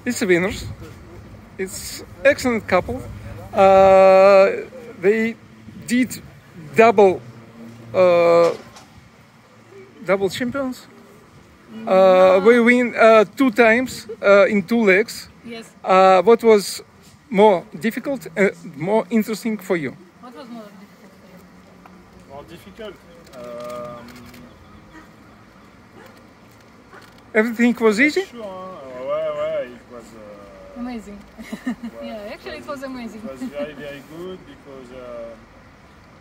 It's winners. It's excellent couple. They did double champions. We win 2 times in 2 legs. Yes. What was more difficult, more interesting for you? What was more difficult for you? More difficult. Everything was easy? Sure, ouais, it was amazing. Yeah, actually it was amazing. It was very, very good because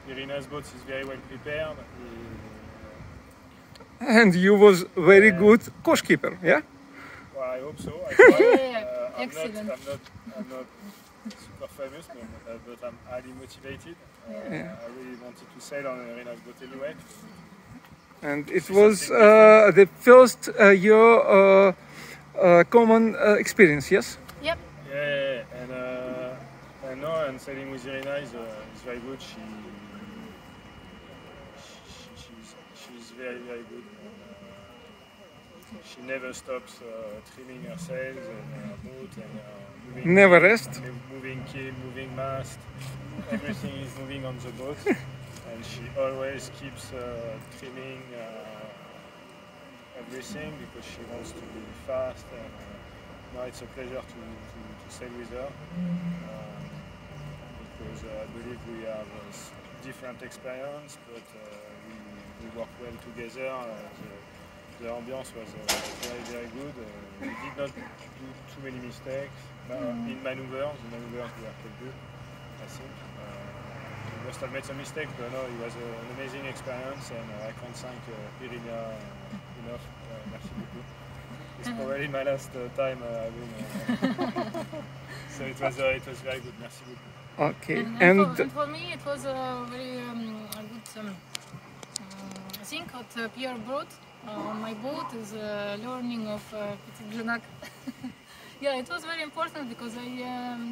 Irina's boat is very well prepared. And you was very good coach keeper, yeah? Well, I hope so. Excellent. I'm not super famous, but I'm highly motivated. I really wanted to sail on Irina's boat anyway. And it was the first your common experience, yes? Yep. Yeah, and no, and sailing with Irina is very good. She's very, very good. She never stops trimming her sails and her boat and moving. Never rest. Moving keel, moving mast. Everything is moving on the boat, and she always keeps trimming everything because she wants to be fast. And no, it's a pleasure to sail with her because I believe we have different experience, but we work well together. The ambiance was very, very good. We did not do too many mistakes in maneuvers. The maneuvers were quite good, I think. We must have made some mistakes, but no, it was an amazing experience, and I can't thank Irina enough. Merci beaucoup. It's probably my last time so it was very good. Merci beaucoup. Okay. And for me, it was a very good thing what Pierre brought on my boat is learning of Petit Genac. Yeah, it was very important because I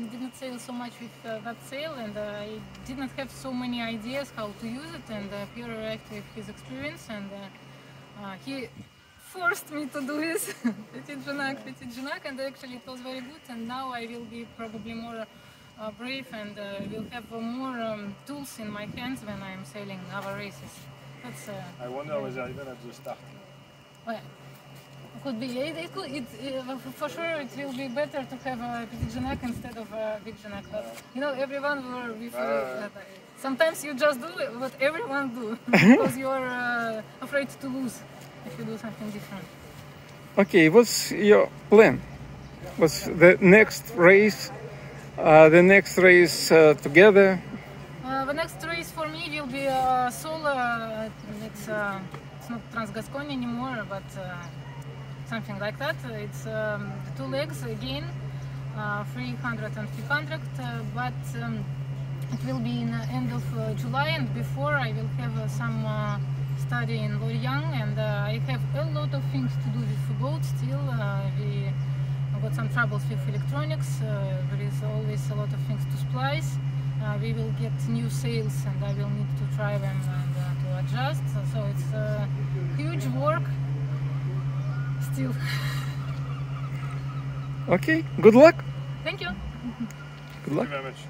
didn't sail so much with that sail, and I didn't have so many ideas how to use it, and Pierre reacted with his experience, and he forced me to do this Petit Genac, and actually it was very good, and now I will be probably more brave and will have more tools in my hands when I am sailing our races. That's, I wonder whether even at the start. Well, could be. For sure, it will be better to have a Petit Genac instead of a Big Genac. But you know, everyone will. Sometimes you just do what everyone do because you are afraid to lose if you do something different. Okay, what's your plan? What's the next race? The next race together? The next race for me will be solo. It's not Trans-Gascogne anymore, but something like that. It's 2 legs again, 300 and 300, but it will be in the end of July, and before I will have some study in Lorient, and I have a lot of things to do with the boat still. We got some troubles with electronics, there is always a lot of things to splice. We will get new sails, and I will need to try them and to adjust. So it's huge work still. Okay, good luck. Thank you. Good luck. Thank you very much.